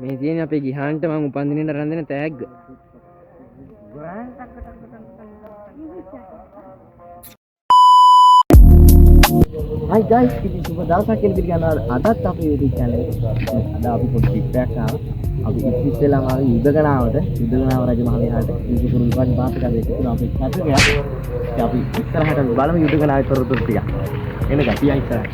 මේ තියෙන අපේ ගිහාන්ට මම උපන්දිනේට රැඳෙන තෑග්ග. Hi guys, kita coba daftar ke channel adat tapi di channel ada අපි පොඩි ටිප්යක් ආවා. අපි ඉස්සෙල්ලාම ආවේ යුදගනාවට රජ මහ විහාරයට. මේක පුරුදු පාඩි භාෂිත කරේ ඉතින් අපි හැදෙන්නේ. ඉතින් අපි ඉස්සරහට බලමු යුදගනාවේ තොරතුරු ටික. එන්න ගතිය ඉස්සරහට.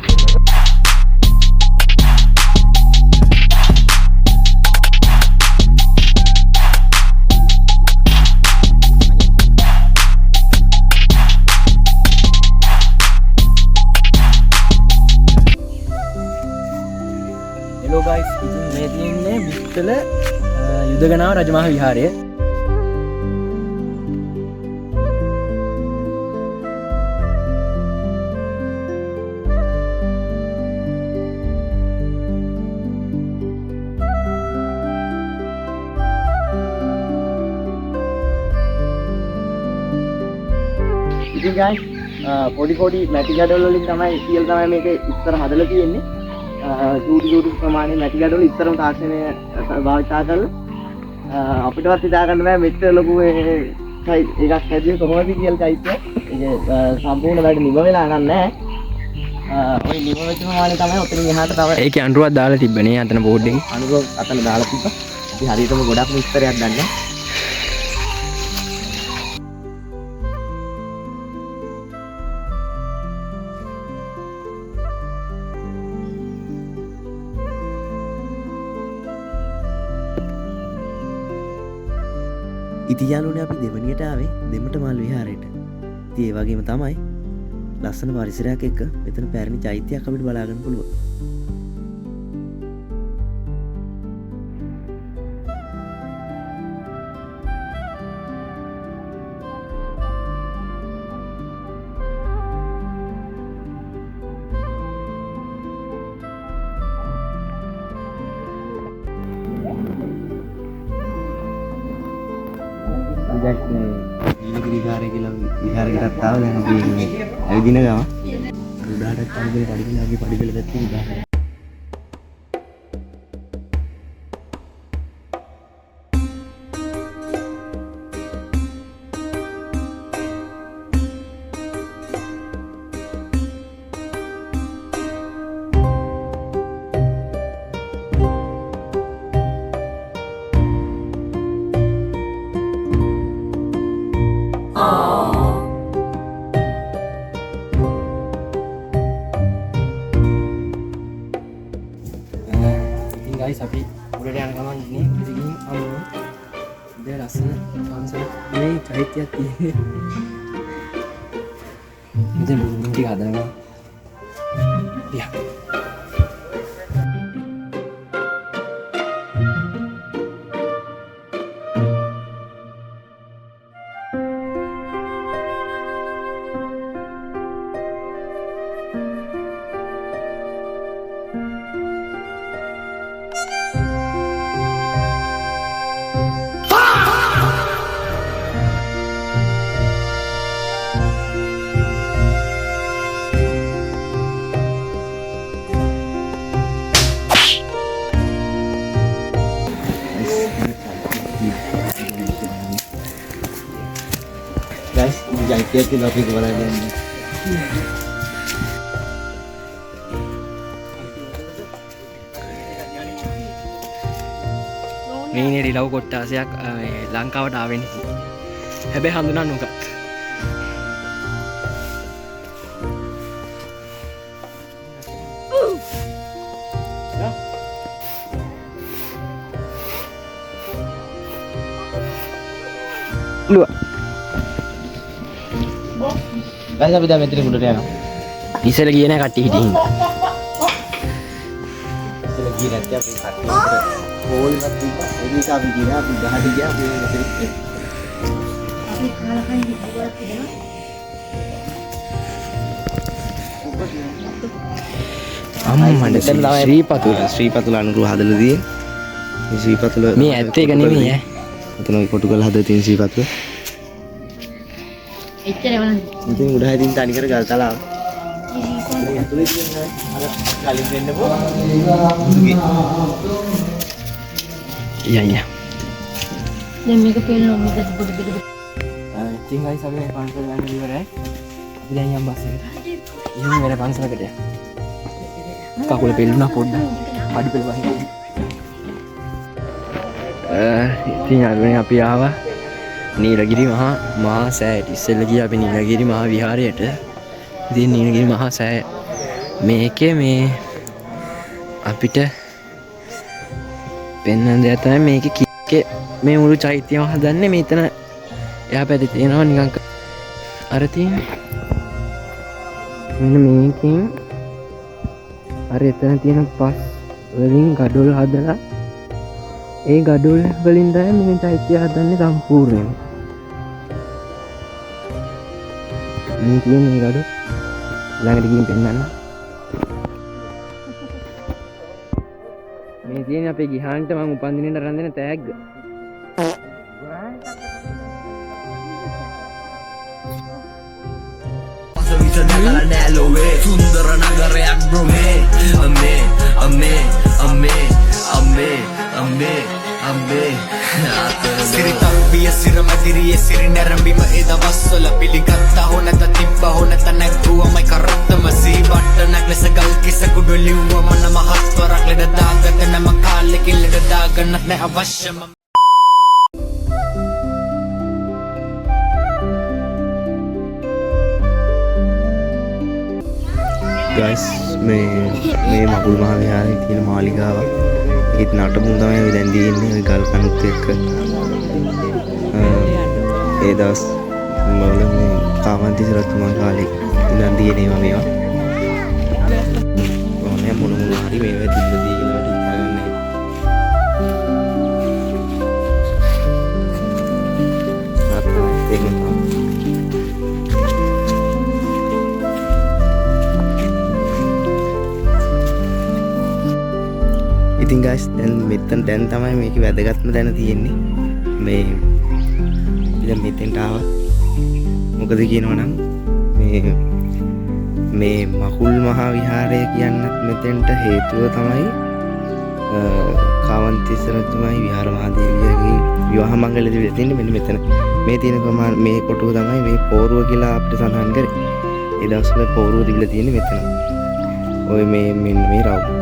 Hello guys, ඉතින් මේ තියෙන්නේ විත්තල යුදගනාව රජමහා විහාරය. ඉතින් guys, පොඩි මැටි ගැටවල වලින් තමයි කියලා තමයි මේක ඉස්සර හදලා තියෙන්නේ. චූටි ප්‍රමාණය මැටි ගැටවල ඉස්සරම තාක්ෂණය භාවිතා කරලා අපිටවත් හිතා ගන්න බෑ මෙච්චර ලොකු එකක් හැදුවේ කොහොමද කියලා චෛත්‍ය. ඒක සම්පූර්ණ වැඩ නිම වෙලා නැහැ. ඔය නිම වෙච්ච ප්‍රමාණය තමයි ඔතනින් එහාට තව ඒකේ අඳුරක් දාලා තිබ්බනේ අතන බෝඩ් එකේ. අඳුර අතන දාලා තිබ්බා. අපි හරියටම ගොඩක් විස්තරයක් ගන්නවා. ඉතින් යාළුවනේ අපි දෙවනියට ආවේ දෙමටමල් විහාරයට. ඉතින් ඒ වගේම තමයි ලස්සන පරිසරයක් එක්ක මෙතන පැරණි චෛත්‍යයක් අපිට බලා ගන්න පුළුවන්. නීලගිරි විහාරය කියලා විහාරයකටත් ආව. දැන් අපි ඇවිදින ගම උඩහට පඩිපෙළ අපි පඩිපෙළ පැත්තේ විහාරය. guys, අපි උඩට යන ගමන් ඉන්නේ ඉතින් අමු දෙය ලස්සන පන්සල මේ චෛත්‍යයක් තියෙන්නේ. ඉතින් බුදුන් ටික හදනවා. යා guys, jangkit kita pergi kemana ini? මේ රිලව් කොට්ටාසයක් ලංකාවට ආවෙන්නේ. හැබැයි හඳුනන්න උක. guys, අපි දැන් මෙතන උඩට යනවා. ඉස්සෙල්ලා ගියේ නැහැ කට්ටිය හිටින්. ඉස්සෙල්ලා ගියේ නැත්නම් අපි කට්ටිය හෝල් එකක් තිබ්බා. ඒ නිසා අපි ගියා. අපි ගහට ගියා. අපි මෙතන අපි කාලා කන් හිටුවා තිබුණා. අම්මා ශ්‍රීපතුල අනුරු හදලා තියෙන්නේ. මේ ශ්‍රීපතුල මේ ඇත්ත එක නෙමෙයි ඈ. මෙතන ඔය කොටු කරලා හදලා තියෙන ශ්‍රීපතුල. එච්චර බලන්න. ඉතින් උඩ හැදින් තනි කර ගල් තලාව. ඉතින් ඇතුලේ තියෙන අර කලින් වෙන්න බෝ. iya. දැන් මේක පෙන්නනවා මේක පොඩි පොඩි ඉතින් guys අපි මේ පන්සල යන්න ඉවරයි. අපි දැන් යම් බස් එකට. ඉතින් වෙන පන්සලකට යන්න. කකුල පෙල්ලුණා පොඩ්ඩක්. අඩි පෙළ වහින්න. ඉතින් අරගෙන අපි ආවා නීලගිරි මහා සෑයට. ඉස්සෙල්ලා ගියා අපි නීලගිරි මහා විහාරයට. ඉතින් නීලගිරි මහා සෑය මේකේ මේ අපිට පෙන්වන දේ තමයි මේකේ මේ මුළු චෛත්‍යයම හදන්නේ මෙතන එහා පැත්තේ තියෙනවා නිකන් අර තියෙන මෙන්න මේකෙන් අර එතන තියෙන පස් වලින් ගඩොල් හදලා ඒ ගඩොල් වලින් තමයි මේ චෛත්‍යය හදන්නේ සම්පූර්ණයෙන්. මේ තියෙන මේ ගඩොල් ළඟට ගිහින් පෙන්නන්න. මේ තියෙන අපේ ගිහාන්ට මම උපන්දිනේට අරන් දෙන තෑග්ග. සුන්දර නගරයක් බ්‍රොමේ අම්මේ අම්මේ අම්මේ අම්මේ අම්මේ අම්මේ සිරිතක් විය සිරමදිරියේ සිරි නැරඹීම ඒ දවස්වල පිළිගත්තා හො නැත තිබ්බා හො නැත නැග්ගුවමයි කරත්තම සීබට්ටනක් ලෙස ගල් කිස කුඩු ලිව්වම නම හත්වරක් ලෙඩ දාගත නම කාලෙකින් ලෙඩ දාගන්නත් නැ අවශ්‍යම ගයිස් මේ මකුළු මහ විහාරයේ තියෙන මාලිගාව ඒත් නටමුන් තමයි ඔය දැන් දින්නේ ඔය ගල් කණුත් එක්ක ඒ දවස් වල මේ කාමන්තිස රජතුමා කාලේ ඉඳන් දිනේවා මේවා මොනේ මොන හරි මේවා තිබ්බ දී කියලා හිතාගන්නේ ඉතින් guys දැන් තමයි මේක වැදගත්ම දැන තියෙන්නේ මේ ඉතින් මෙතෙන්ට ආවා මොකද කියනවනම් මේ මකුල් මහා විහාරය කියන්නත් මෙතෙන්ට හේතුව තමයි කාවන්තිස්ස රජතුමායි විහාර මහදේවියගේ විවාහ මංගල්‍ය තිබිලා තින්නේ මෙන්න මෙතන මේ තියෙන ප්‍රමාණ මේ කොටුව තමයි මේ පෝරුව කියලා අපිට සඳහන් කරේ ඒ දවස්වල පෝරුව තිබිලා තියෙන්නේ මෙතන ඔය මේ මෙන්න මේ රවුම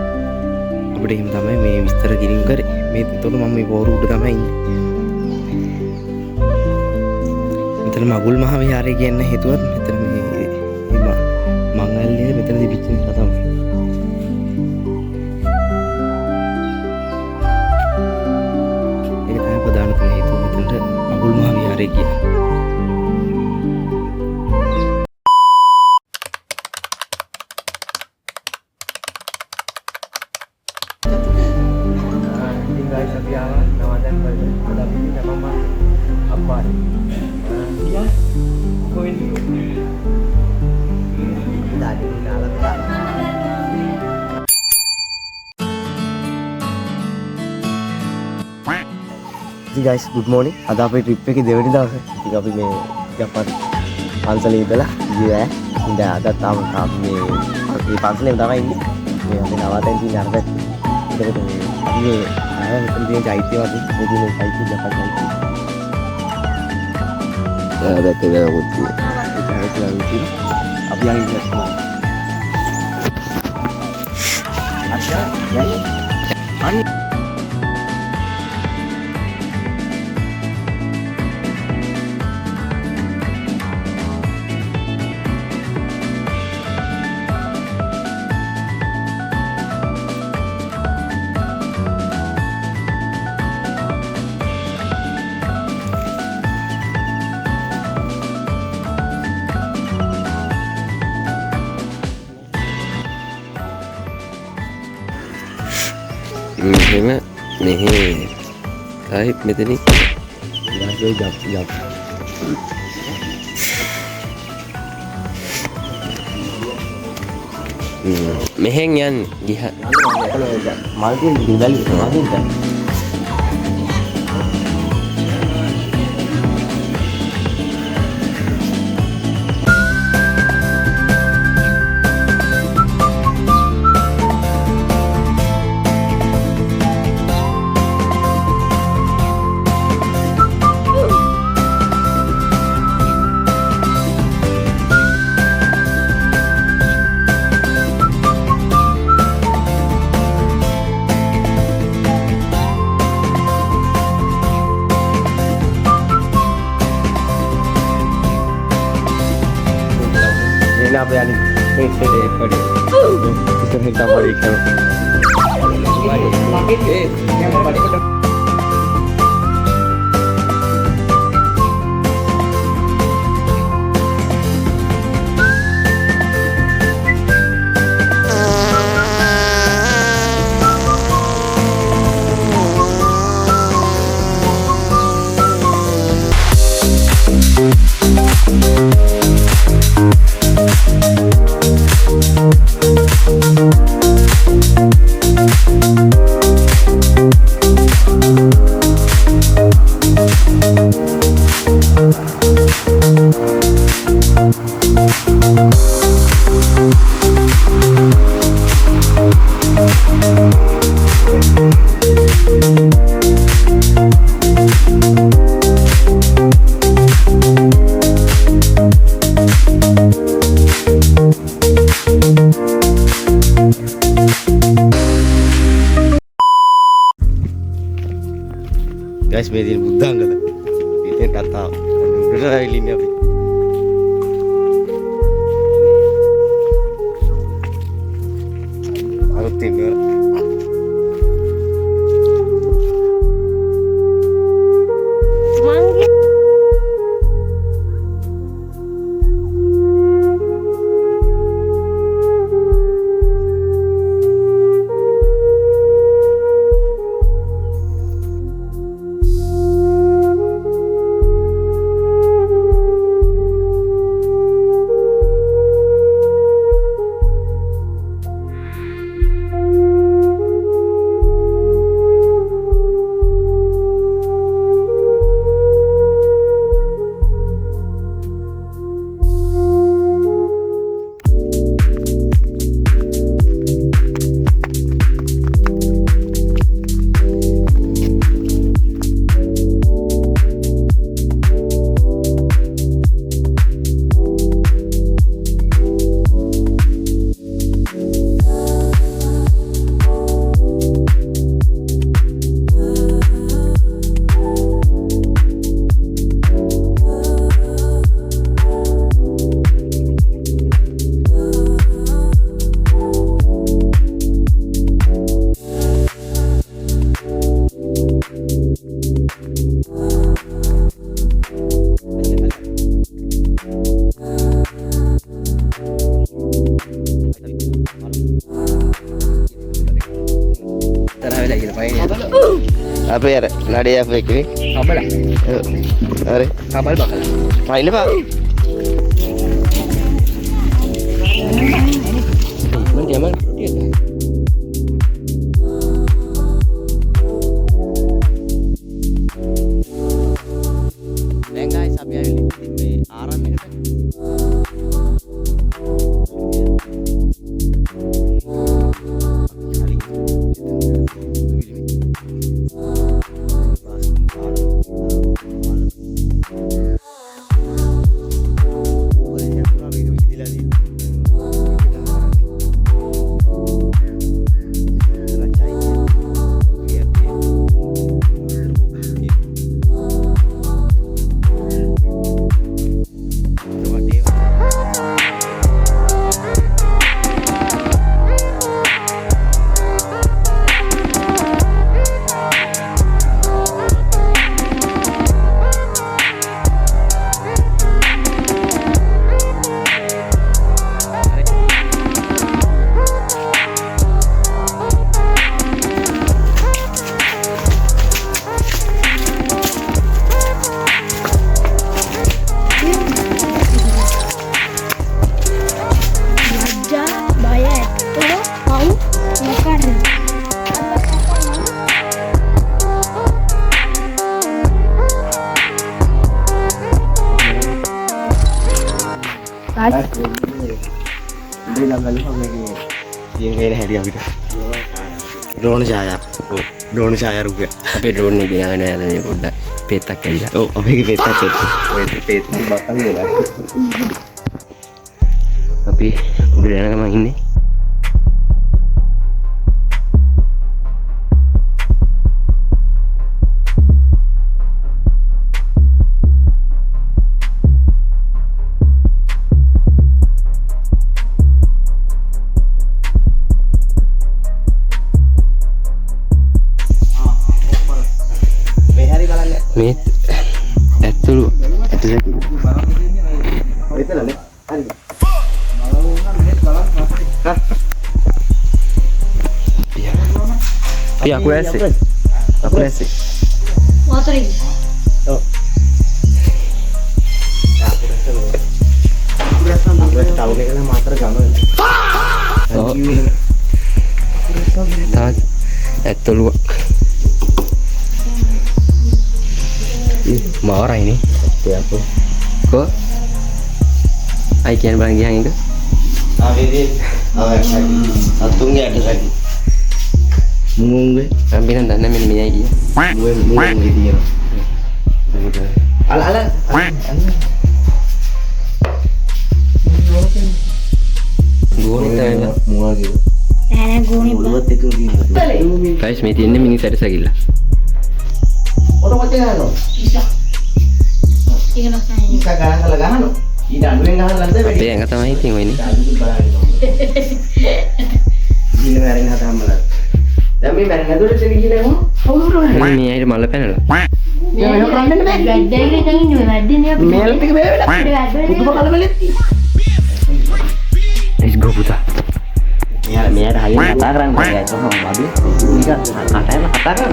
අපිට එහෙම තමයි මේ විස්තර කිරීම කරේ. මේ එතකොට මම මේ පෝරු උඩ තමයි ඉන්නේ. මෙතන මගුල් මහ විහාරය කියන හේතුවත් මෙතන මේ මංගල්‍යය මෙතන තිබිච්ච නිසා තමයි. ඒක තමයි ප්‍රධානම හේතුව මෙතනට මගුල් මහ විහාරය කියන්නේ. ඉතින් guys good morning. අද අපේ trip එකේ දෙවෙනි දවසේ. ඉතින් අපි මේ ජපාන් පන්සලේ ඉඳලා ගියා. ඉතින් අද තාම මේ පන්සලේම තමයි ඉන්නේ. මේ අපි නවාතැන් තියෙන අර පැත්තේ. ඒකට මේ අපි මේ මෙතන තියෙන චෛත්‍ය වගේ මේ තියෙන චෛත්‍ය ජපාන් චෛත්‍ය. දැක්කේ නේද පුතේ. ඒක හරියට අපි යන්නේ ඉස්සරහට. අච්චා යයි. අනේ මෙහෙම මෙහෙ කයි මෙතනින් ඊළඟට ජප් මෙහෙන් යන්න ගිහ මල් තියෙන දිවලි මල්ින් අපේ අනිත් ඒ පොඩි ඉතින් තමයි කරන්නේ guys මේ දින බුද්ධාංගද ඉතින් කතාව උඩට ඇවිල්ලා අපි අරුත් ඉන්නවා apa ya nade apa ini kabel are kabel bakal main apa men jaman dia guys අපි ආවිලි මේ ආරම් එකට ड्रोन छाया ड्रोन छाया रुपया अबे ड्रोन नहीं बिना मैंने याद नहीं बोला पेता कैला ओ अबे की पेता चलती पेता की बात नहीं है अभी उड़ाने का महीने එතනනේ. හරි. Iya, aku rasa. Aku rasa. Motor ini. ඔව්. aku rasa tahun ini kan mater gamal. Oh. Tahu. Lu. Mau orang ini? Ya aku. Kok? Aikian bang yang itu? Ini. Satunya ada lagi. Mungung gue. Ambilan dana minyak dia. Mungung dia. Ala. Gua nih tanya. Mungung gitu. Nah, gue nih. Buat itu dia. Guys, meeting ini mini saya segila. Orang macam apa? Bisa. Ini rasanya. Bisa kan kalau gahan lo? Tidak ada yang gahan lantai. Tapi yang kata meeting ini. Gila mereng hata malah. Tapi mereng itu udah jadi gila mau? Ini air malah penel. Ya, orang mana main? Gada ini jangan nyuladin ya. Mel tiga bebe dah. Itu bakal balik. Let's go putar. Merah air kataran kayak itu sama babi. Ini kan katanya kataran.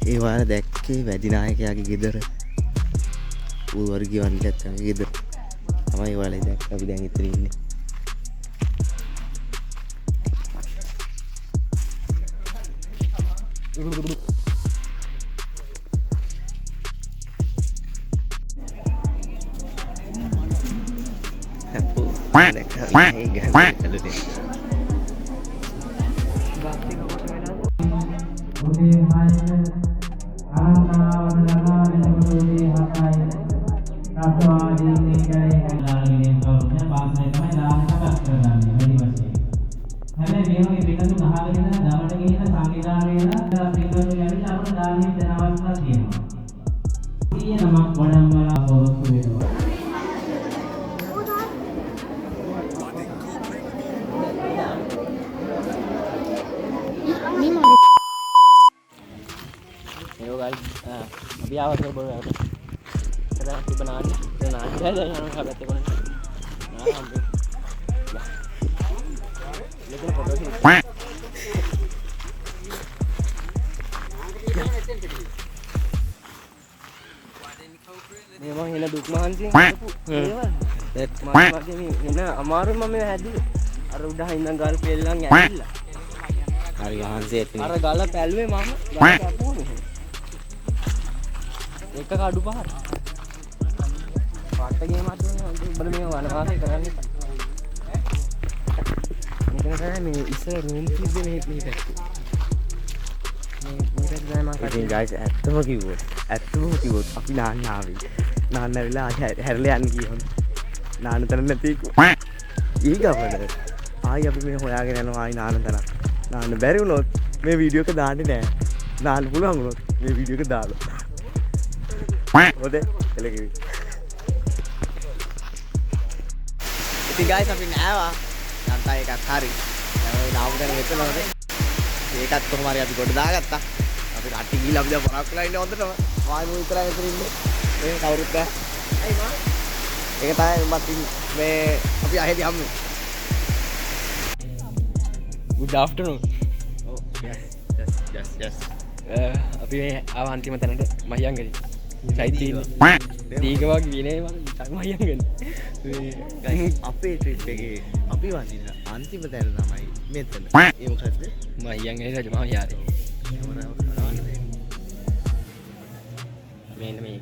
ඒ වාර දැක්කේ වැඩි නායකයාගේ ගෙදර ඌ වර්ගී වන්දයත් තමයි ගෙදර තමයි වාලේ දැක්ක අපි දැන් ඉතින් ඉන්නේ Hello guys, अभी आवाज कर बोल रहा हूँ kita di benar aja yang sahabat itu nah hampir ya lekin foto sih memang hina dukmahan sih dat mas ini hina amaru mame hadi ar udah hina gal pelang ඇවිල්ලා hari hanset ini අර ගල පැල්ලුවේ මම ගල කැපුවා එක කඩු පහක් පාටගේ මාතුනේ උඹල මේ වනවාසය කරන්නේ මෙතන තමයි මේ ඉස්සර රූම් තිබ්බේ මේ පැත්තේ මේ පැත්ත තමයි මම ඉතින් guys ඇත්තම කිව්වොත් අපි නාන්න ආවේ නාන්න ඇවිල්ලා හැරලා යන්න කියවන නාන්න තැන නැතිකෝ ඊගවද ආයි අපි මේ හොයාගෙන යනවා ආයි නාන්න තැන නාන්න බැරි වුණොත් මේ වීඩියෝ එක දාන්නේ නැහැ නාන්න පුළුවන් වුණොත් මේ වීඩියෝ එක දාලා හොඳ එලකිවි ඉතින් guys අපි නෑවා නැත්නම් එකක් හරි දැන් නාමු දැන් මෙතනද ඒකත් කොහොම හරි අපි කොට දාගත්තා අපි රට්ටි ගිහලා අපි දැන් පරක් වෙලා ඉන්නේ හොඳටම මායි මු විතරයි මෙතන ඉන්නේ මේ කවුරුත් නැහැ ඇයි මා ඒක තමයි මත් මේ අපි අහෙදි හම්බු good afternoon oh yes අපි මේ ආව අන්තිම තැනට මහියංගලි චෛත්‍යයේ දීග වගේ විනේ මම මහියංගලි අපේ ට්‍රිප් එකේ අපි වඳින අන්තිම තැන තමයි මෙතන ඒ මොකද්ද මහියංගලි රජ මහ යාරේ මේන්න මේ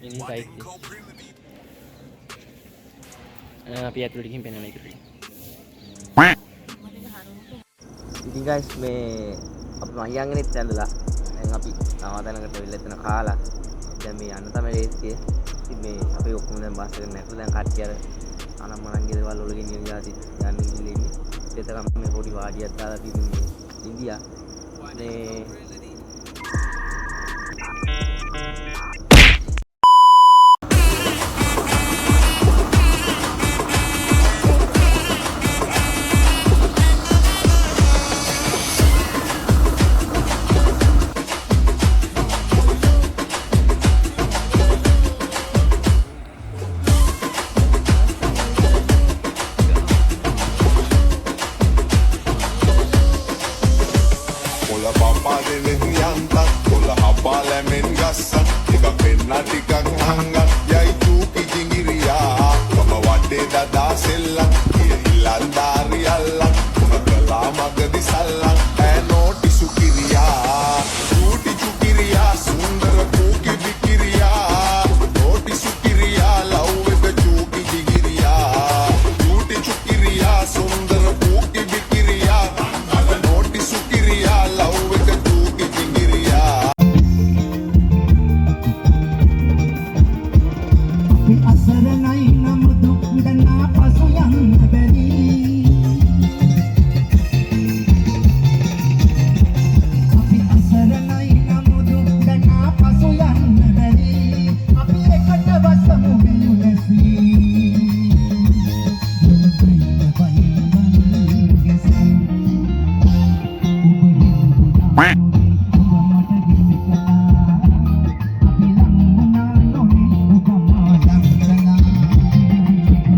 ඉනි සයිස් අපි ඇතුළට ගිහින් පෙන්වන්න ඉතින් guys මේ අපි මහියංගනෙත් ඇඳලා දැන් අපි සමාදානකට වෙලා එතන කාලා දැන් මේ යන්න තමයි ලේස්තිය. ඉතින් මේ අපි ඔක්කොම දැන් බස් එකෙන් නැගලා දැන් කට්ටිය අර අනම්මනන්ගේ දේවල් වල ගෙනියන જાති යන්න ගිහින් ඉන්නේ. ඒතරම් මේ පොඩි වාඩියක් දාලා තිබුණේ ඉන්දියා මේ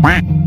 Quack.